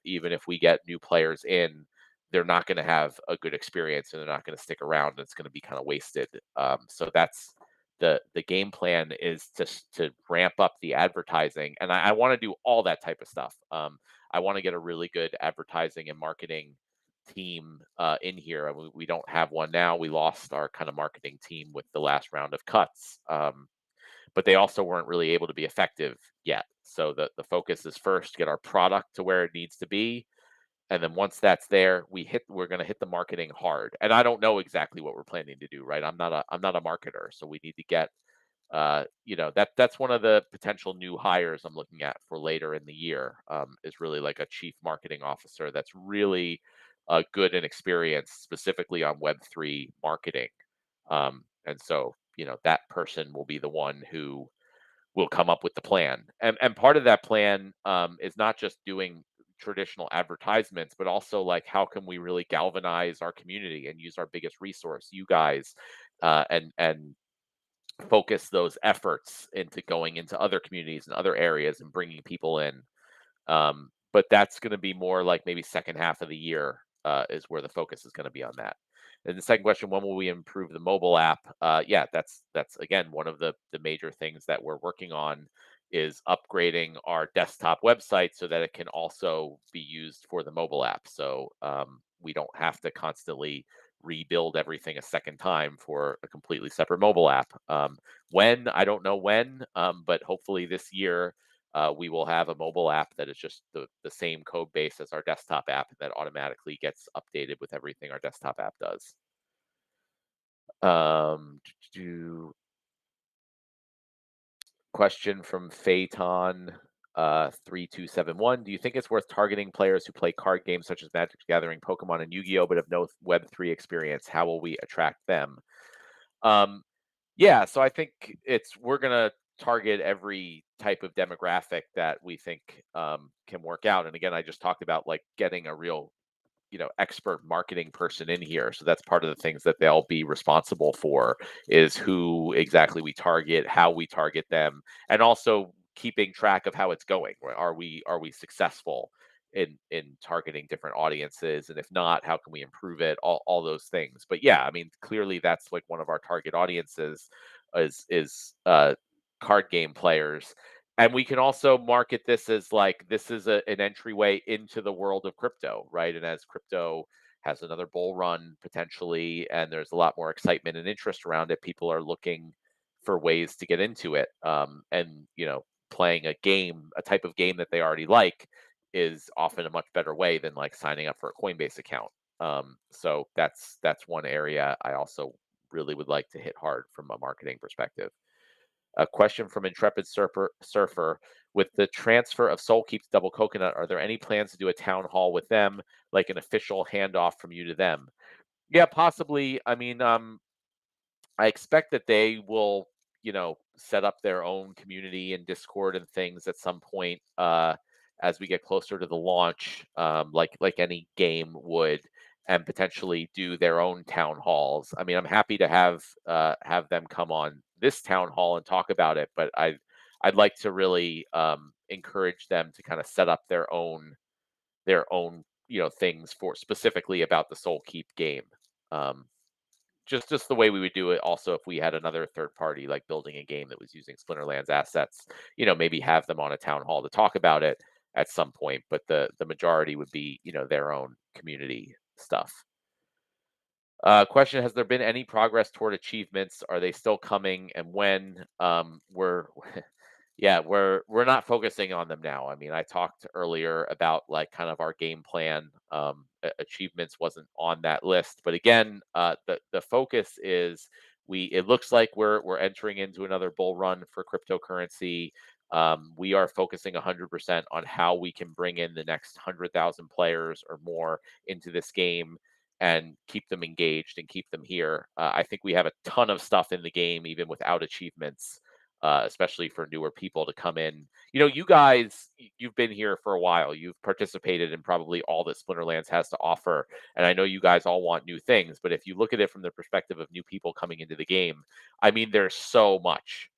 even if we get new players in, they're not going to have a good experience and they're not going to stick around. And it's going to be kind of wasted. So that's the game plan is to ramp up the advertising, and I want to do all that type of stuff. I want to get a really good advertising and marketing team in here. We don't have one now. We lost our kind of marketing team with the last round of cuts. But they also weren't really able to be effective yet. So the focus is first get our product to where it needs to be, and then once that's there, we're going to hit the marketing hard. And I don't know exactly what we're planning to do, right? I'm not a marketer, so we need to get that's one of the potential new hires I'm looking at for later in the year, is really like a chief marketing officer that's really good and experienced specifically on Web3 marketing. And so, that person will be the one who will come up with the plan. And part of that plan is not just doing traditional advertisements, but also like how can we really galvanize our community and use our biggest resource, you guys, and focus those efforts into going into other communities and other areas and bringing people in. But that's going to be more like maybe second half of the year is where the focus is going to be on that. And the second question: when will we improve the mobile app? Yeah, that's again one of the major things that we're working on is upgrading our desktop website so that it can also be used for the mobile app. So we don't have to constantly rebuild everything a second time for a completely separate mobile app. When I don't know when, but hopefully this year we will have a mobile app that is just the same code base as our desktop app that automatically gets updated with everything our desktop app does. Um, Question from Phaeton 3271. Do you think it's worth targeting players who play card games such as Magic the Gathering, Pokemon, and Yu-Gi-Oh, but have no Web3 experience? How will we attract them? Yeah, so I think we're gonna target every type of demographic that we think can work out. And again, I just talked about like getting a real, expert marketing person in here. So that's part of the things that they'll be responsible for is who exactly we target, how we target them, and also keeping track of how it's going. Right? Are we successful in targeting different audiences, and if not, how can we improve it? All those things. But yeah, I mean, clearly that's like one of our target audiences is card game players. And we can also market this as like this is an entryway into the world of crypto, right? And as crypto has another bull run potentially, and there's a lot more excitement and interest around it, people are looking for ways to get into it. And playing a type of game that they already like, is often a much better way than like signing up for a Coinbase account. So that's one area I also really would like to hit hard from a marketing perspective. A question from Intrepid Surfer: with the transfer of Soulkeep to Double Coconut, are there any plans to do a town hall with them, like an official handoff from you to them? Yeah, possibly. I mean, I expect that they will, set up their own community and Discord and things at some point, as we get closer to the launch, like any game would, and potentially do their own town halls. I mean, I'm happy to have them come on this town hall and talk about it, but I'd like to really encourage them to kind of set up their own things for specifically about the Soul Keep game. Um, just the way we would do it also if we had another third party like building a game that was using Splinterland's assets, maybe have them on a town hall to talk about it at some point, but the majority would be, their own community stuff. Question: has there been any progress toward achievements? Are they still coming, and when? We're Yeah, we're not focusing on them now. I mean, I talked earlier about like kind of our game plan. Achievements wasn't on that list, but again, the focus is it looks like we're entering into another bull run for cryptocurrency. We are focusing 100% on how we can bring in the next 100,000 players or more into this game and keep them engaged and keep them here. I think we have a ton of stuff in the game even without achievements, especially for newer people to come in. You guys, you've been here for a while. You've participated in probably all that Splinterlands has to offer. And I know you guys all want new things, but if you look at it from the perspective of new people coming into the game, I mean, there's so much.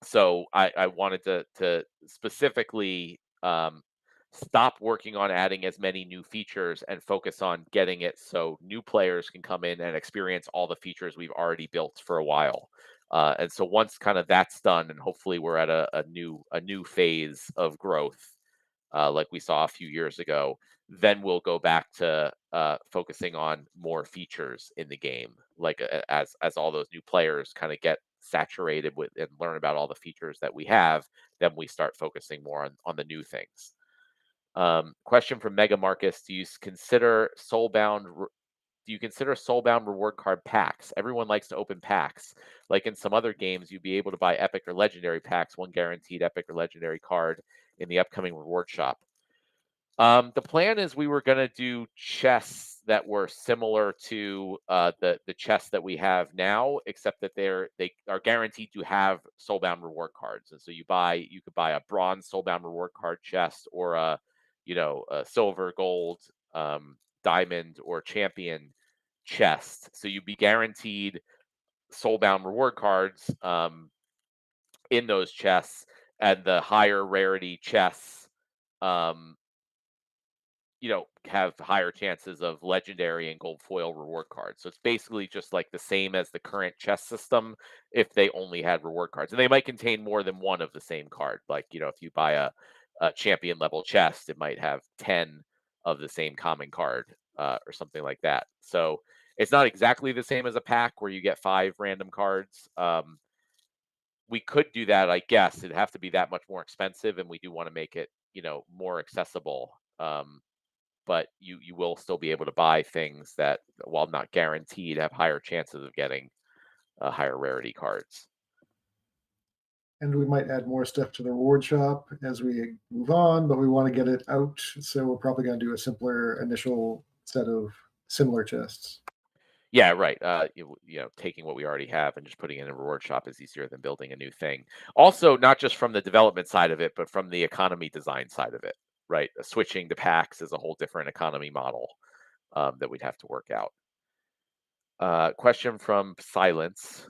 So I wanted to specifically stop working on adding as many new features and focus on getting it so new players can come in and experience all the features we've already built for a while. And so once kind of that's done, and hopefully we're at a new phase of growth, like we saw a few years ago, then we'll go back to focusing on more features in the game. Like as all those new players kind of get saturated with and learn about all the features that we have, then we start focusing more on the new things. Question from Mega Marcus: do you consider Soulbound reward card packs? Everyone likes to open packs. Like in some other games, you'd be able to buy epic or legendary packs, one guaranteed epic or legendary card in the upcoming reward shop. The plan is we were going to do chests that were similar to the chests that we have now, except that they are guaranteed to have Soulbound reward cards. And so you could buy a bronze Soulbound reward card chest, or a silver, gold, diamond, or champion chest. So you'd be guaranteed Soulbound reward cards in those chests, and the higher rarity chests have higher chances of legendary and gold foil reward cards. So it's basically just like the same as the current chest system if they only had reward cards. And they might contain more than one of the same card. Like, if you buy a champion level chest, it might have 10 of the same common card, or something like that. So it's not exactly the same as a pack where you get 5 random cards. We could do that, I guess. It'd have to be that much more expensive, and we do want to make it, more accessible. But you will still be able to buy things that, while not guaranteed, have higher chances of getting higher rarity cards. And we might add more stuff to the reward shop as we move on, but we want to get it out. So we're probably going to do a simpler initial set of similar chests. Yeah, right. Taking what we already have and just putting it in a reward shop is easier than building a new thing. Also, not just from the development side of it, but from the economy design side of it. Right, switching to packs is a whole different economy model that we'd have to work out. Question from Silence: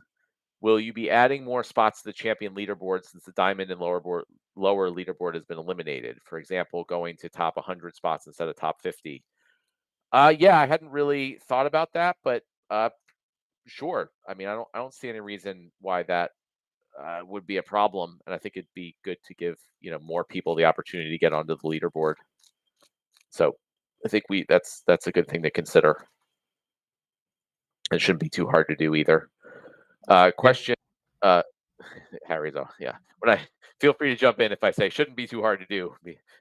will you be adding more spots to the champion leaderboard since the diamond and lower leaderboard has been eliminated? For example, going to top 100 spots instead of top 50. Yeah, I hadn't really thought about that, but sure. I mean, I don't see any reason why that would be a problem, and I think it'd be good to give more people the opportunity to get onto the leaderboard. So I think that's a good thing to consider. It shouldn't be too hard to do either. Question. Harry's on. Yeah. When I feel free to jump in if I say shouldn't be too hard to do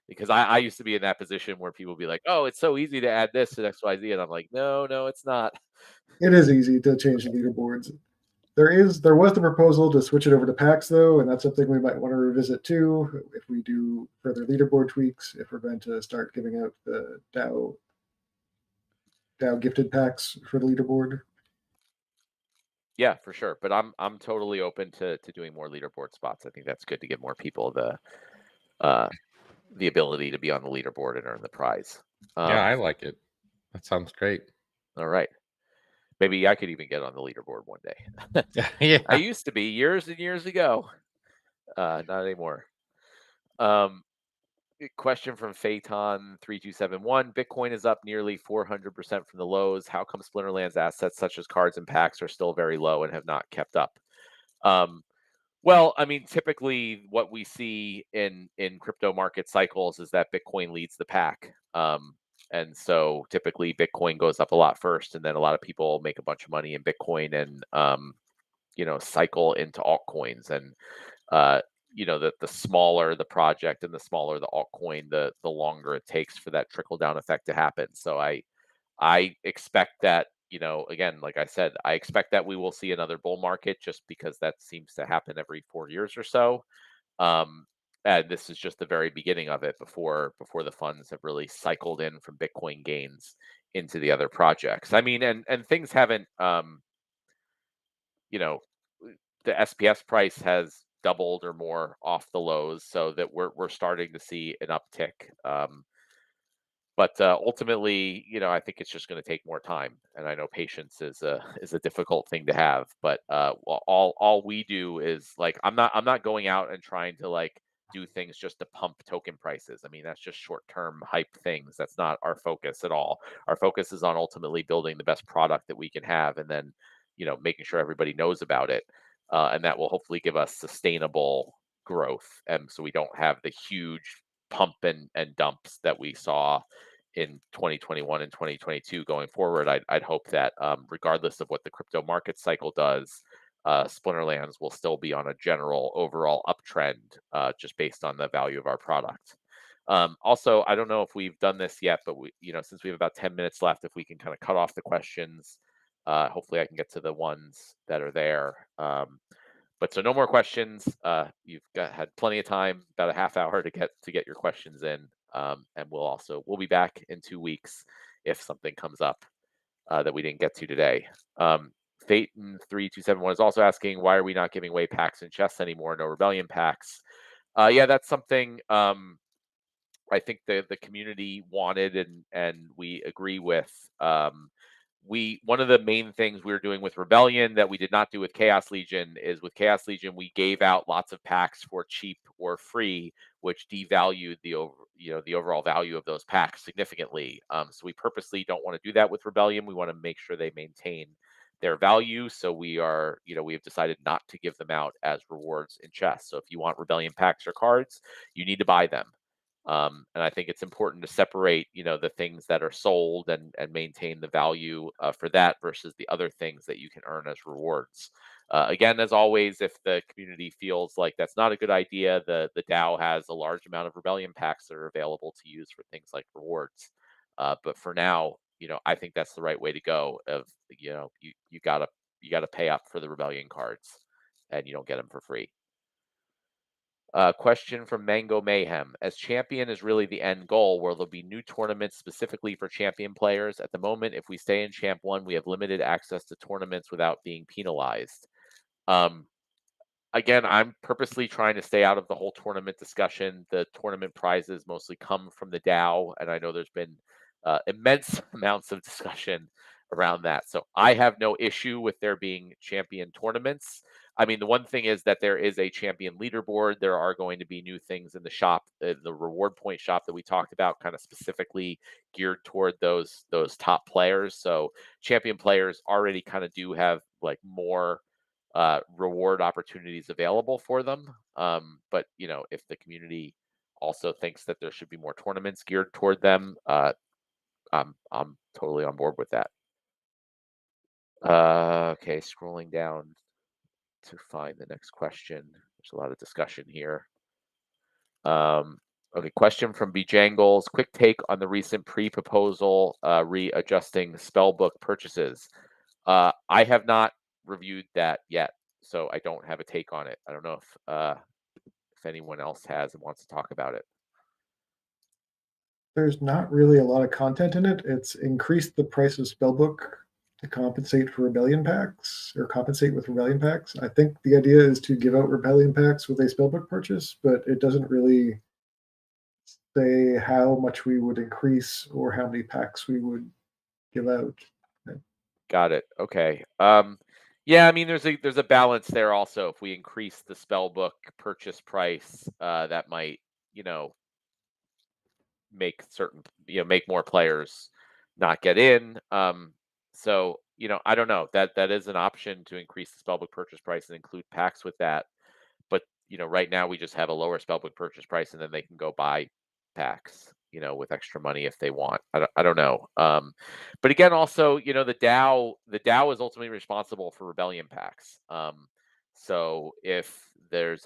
because I used to be in that position where people be like, oh, it's so easy to add this to XYZ. And I'm like, no, no, it's not. It is easy to change the leaderboards. There was the proposal to switch it over to packs though, and that's something we might want to revisit too if we do further leaderboard tweaks. If we're going to start giving out the DAO gifted packs for the leaderboard. Yeah, for sure. But I'm totally open to doing more leaderboard spots. I think that's good to give more people the ability to be on the leaderboard and earn the prize. Yeah, I like it. That sounds great. All right. Maybe I could even get on the leaderboard one day. Yeah. I used to be years and years ago. Not anymore. Question from Phaeton3271. Bitcoin is up nearly 400% from the lows. How come Splinterland's assets such as cards and packs are still very low and have not kept up? Well, I mean, typically what we see in crypto market cycles is that Bitcoin leads the pack. And so typically Bitcoin goes up a lot first, and then a lot of people make a bunch of money in Bitcoin and cycle into altcoins. And the smaller the project and the smaller the altcoin, the longer it takes for that trickle down effect to happen. So I expect that, again, like I said, I expect that we will see another bull market just because that seems to happen every 4 years or so. And this is just the very beginning of it before the funds have really cycled in from Bitcoin gains into the other projects. I mean, and things haven't, the SPS price has doubled or more off the lows, so that we're starting to see an uptick. But ultimately, I think it's just going to take more time, and I know patience is a difficult thing to have. But all we do is like I'm not going out and trying to like do things just to pump token prices. I mean, that's just short term hype things. That's not our focus at all. Our focus is on ultimately building the best product that we can have, and then making sure everybody knows about it, and that will hopefully give us sustainable growth, and so we don't have the huge pump and dumps that we saw in 2021 and 2022 going forward. I'd hope that regardless of what the crypto market cycle does, Splinterlands will still be on a general overall uptrend, just based on the value of our product. Also, I don't know if we've done this yet, but since we have about 10 minutes left, if we can kind of cut off the questions, hopefully I can get to the ones that are there. But so no more questions. You've had plenty of time, about a half hour to get your questions in, and we'll be back in 2 weeks if something comes up that we didn't get to today. Phaeton3271 is also asking, why are we not giving away packs and chests anymore? No rebellion packs. Yeah, that's something I think the community wanted and we agree with. One of the main things we were doing with Rebellion that we did not do with Chaos Legion is with Chaos Legion we gave out lots of packs for cheap or free, which devalued the overall value of those packs significantly. So we purposely don't want to do that with Rebellion. We want to make sure they maintain their value. So we have decided not to give them out as rewards in chests. So if you want Rebellion packs or cards, you need to buy them. And I think it's important to separate, the things that are sold and maintain the value for that versus the other things that you can earn as rewards. Again, as always, if the community feels like that's not a good idea, the DAO has a large amount of Rebellion packs that are available to use for things like rewards. But for now, I think that's the right way to go. You gotta pay up for the Rebellion cards, and you don't get them for free. Question from Mango Mayhem. As champion is really the end goal, where there'll be new tournaments specifically for champion players. At the moment, if we stay in Champ 1, we have limited access to tournaments without being penalized. Again, I'm purposely trying to stay out of the whole tournament discussion. The tournament prizes mostly come from the DAO, and I know there's been immense amounts of discussion around that. So I have no issue with there being champion tournaments. I mean, the one thing is that there is a champion leaderboard. There are going to be new things in the shop, the reward point shop that we talked about, kind of specifically geared toward those top players. So champion players already kind of do have like more reward opportunities available for them. But if the community also thinks that there should be more tournaments geared toward them, I'm totally on board with that. Okay, scrolling down. to find the next question. There's a lot of discussion here. Okay, question from Bjangles. Quick take on the recent pre-proposal readjusting spellbook purchases. I have not reviewed that yet, so I don't have a take on it. I don't know if anyone else has and wants to talk about it. There's not really a lot of content in it. It's increased the price of spellbook to compensate for rebellion packs or compensate with rebellion packs. I think the idea is to give out rebellion packs with a spellbook purchase, but it doesn't really say how much we would increase or how many packs we would give out. Got it. Okay. Yeah, I mean, there's a balance there also. If we increase the spellbook purchase price, that might, make make more players not get in. So I don't know. That is an option to increase the spellbook purchase price and include packs with that. But right now we just have a lower spellbook purchase price, and then they can go buy packs, with extra money if they want. I don't know. But again, also, the DAO is ultimately responsible for rebellion packs. So if there's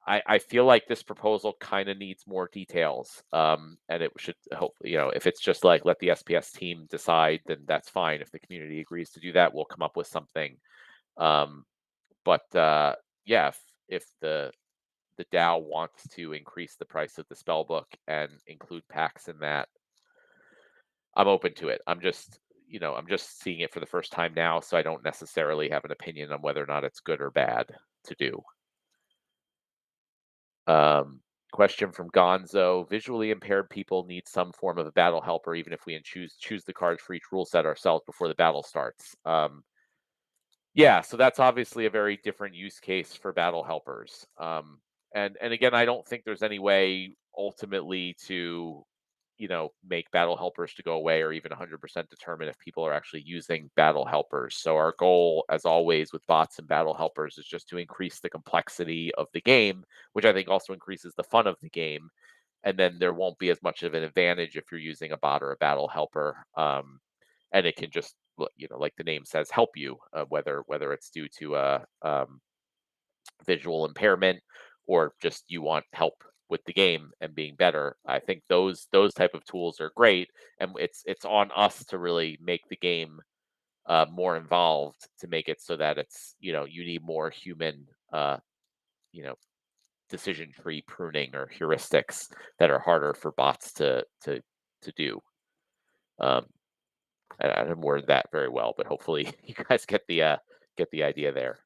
I feel like this proposal kind of needs more details, and it should hopefully, if it's just like let the SPS team decide, then that's fine. If the community agrees to do that, we'll come up with something. But yeah, if the DAO wants to increase the price of the spell book and include packs in that, I'm open to it. I'm just seeing it for the first time now, so I don't necessarily have an opinion on whether or not it's good or bad to do. Question from Gonzo. Visually impaired people need some form of a battle helper, even if we choose the cards for each rule set ourselves before the battle starts. Yeah, so that's obviously a very different use case for battle helpers. And again, I don't think there's any way ultimately to make battle helpers to go away or even 100% determine if people are actually using battle helpers. So our goal, as always, with bots and battle helpers is just to increase the complexity of the game, which I think also increases the fun of the game. And then there won't be as much of an advantage if you're using a bot or a battle helper. And it can just, like the name says, help you, whether it's due to a visual impairment or just you want help with the game and being better. I think those type of tools are great, and it's on us to really make the game more involved, to make it so that it's you need more human you know decision tree pruning or heuristics that are harder for bots to do. Um, I didn't word that very well, but hopefully you guys get the idea there.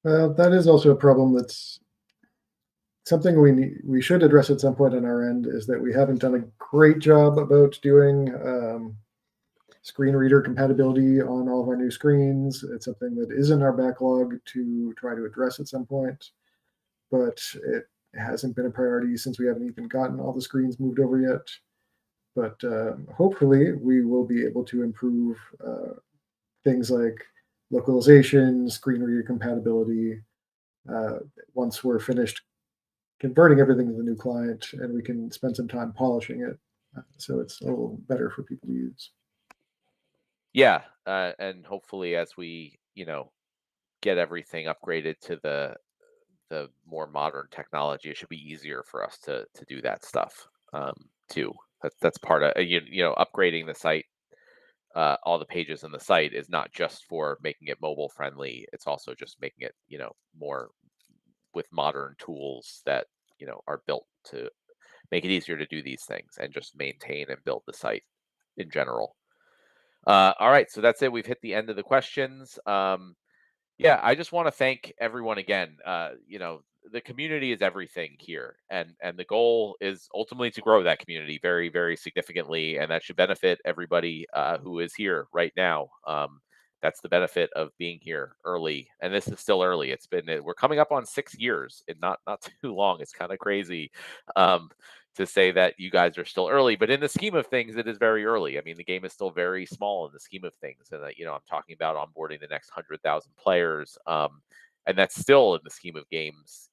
That is also a problem that's something we should address at some point on our end, is that we haven't done a great job about doing screen reader compatibility on all of our new screens. It's something that is in our backlog to try to address at some point, but it hasn't been a priority since we haven't even gotten all the screens moved over yet. But hopefully we will be able to improve things like localization, screen reader compatibility, once we're finished converting everything to the new client, and we can spend some time polishing it, so it's a little better for people to use. Yeah, and hopefully as we get everything upgraded to the more modern technology, it should be easier for us to do that stuff too. That's part of upgrading the site. All the pages in the site is not just for making it mobile friendly. It's also just making it more with modern tools that are built to make it easier to do these things and just maintain and build the site in general. All right, so that's it. We've hit the end of the questions. Yeah, I just want to thank everyone again. The community is everything here, and the goal is ultimately to grow that community very, very significantly, and that should benefit everybody who is here right now. That's the benefit of being here early, and this is still early. We're coming up on 6 years, and not too long. It's kind of crazy to say that you guys are still early, but in the scheme of things, it is very early. I mean, the game is still very small in the scheme of things, and I'm talking about onboarding the next 100,000 players, and that's still in the scheme of games,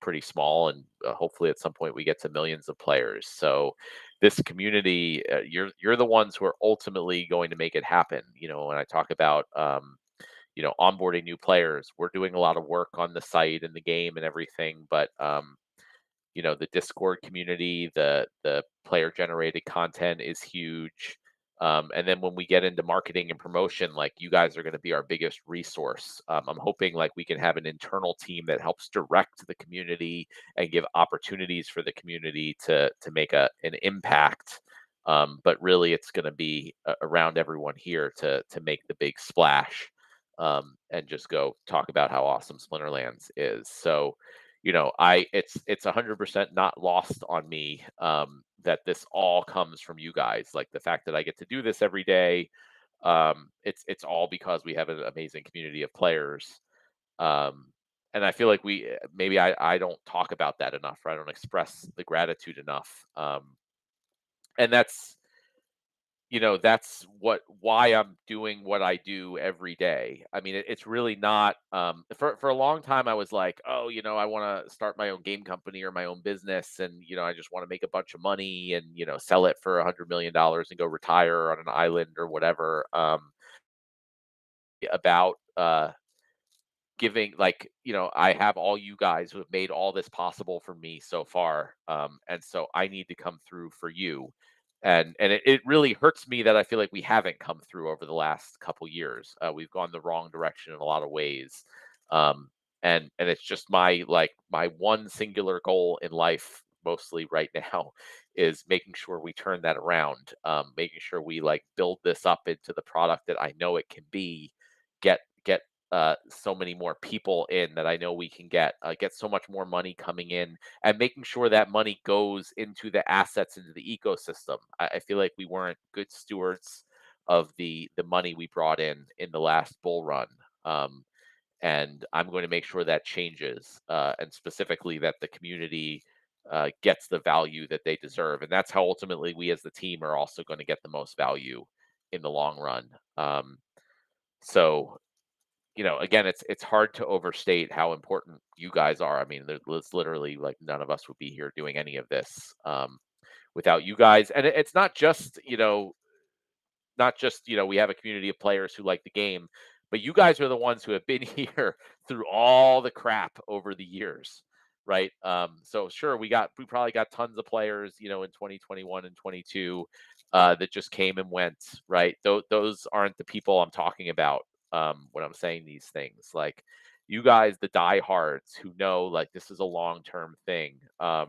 pretty small, and hopefully at some point we get to millions of players. So this community, you're the ones who are ultimately going to make it happen. When I talk about onboarding new players. We're doing a lot of work on the site and the game and everything, but the Discord community, the player generated content is huge. And then when we get into marketing and promotion, like, you guys are going to be our biggest resource. I'm hoping like we can have an internal team that helps direct the community and give opportunities for the community to make an impact. But really, it's going to be around everyone here to make the big splash, and just go talk about how awesome Splinterlands is. So, it's 100% not lost on me, that this all comes from you guys. Like, the fact that I get to do this every day, it's all because we have an amazing community of players. And I feel like maybe I don't talk about that enough, or I don't express the gratitude enough. And that's why I'm doing what I do every day. I mean, it's really not, for a long time I was like, oh, I want to start my own game company or my own business, and I just want to make a bunch of money and sell it for $100 million and go retire on an island or whatever. About giving, like, I have all you guys who have made all this possible for me so far, and so I need to come through for you. And it really hurts me that I feel like we haven't come through over the last couple years. We've gone the wrong direction in a lot of ways. Um, and it's just my one singular goal in life, mostly right now, is making sure we turn that around, making sure we like build this up into the product that I know it can be, get so many more people in that I know we can get so much more money coming in, and making sure that money goes into the assets, into the ecosystem. I feel like we weren't good stewards of the money we brought in the last bull run. And I'm going to make sure that changes, and specifically that the community gets the value that they deserve, and that's how ultimately we as the team are also going to get the most value in the long run. So, again, it's hard to overstate how important you guys are. I mean, there's literally, like, none of us would be here doing any of this, without you guys. And it's not just we have a community of players who like the game, but you guys are the ones who have been here through all the crap over the years, right? So sure, we probably got tons of players, in 2021 and 22, that just came and went, right? Those aren't the people I'm talking about, when I'm saying these things. Like, you guys, the diehards who know, like, this is a long-term thing, and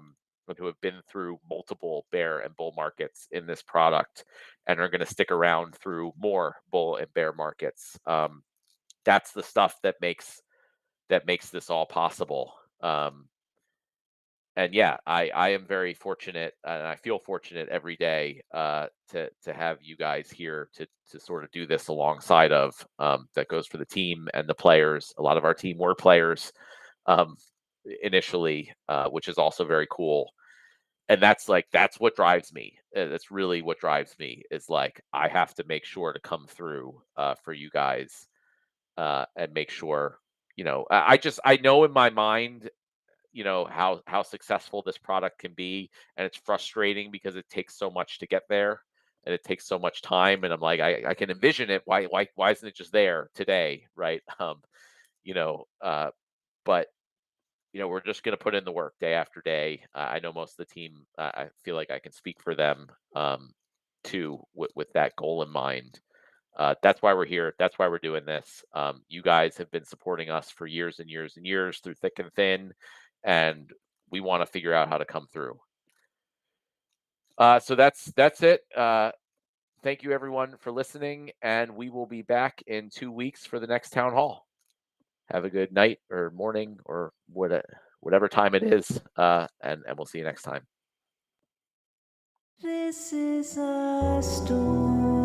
who have been through multiple bear and bull markets in this product, and are going to stick around through more bull and bear markets. That's the stuff that makes this all possible. And yeah, I am very fortunate, and I feel fortunate every day, to have you guys here to sort of do this alongside of. That goes for the team and the players. A lot of our team were players, um, initially, which is also very cool. And that's what drives me. That's really what drives me, is like, I have to make sure to come through, for you guys, and make sure, I know in my mind, how successful this product can be, and it's frustrating because it takes so much to get there, and it takes so much time. And I'm like, I can envision it. Why isn't it just there today, right? You know, but we're just going to put in the work day after day. I know most of the team. I feel like I can speak for them, too, with that goal in mind. That's why we're here. That's why we're doing this. You guys have been supporting us for years and years and years, through thick and thin, and we want to figure out how to come through. So that's it. Thank you everyone for listening, and we will be back in 2 weeks for the next town hall. Have a good night or morning or whatever time it is, and we'll see you next time. This is a story.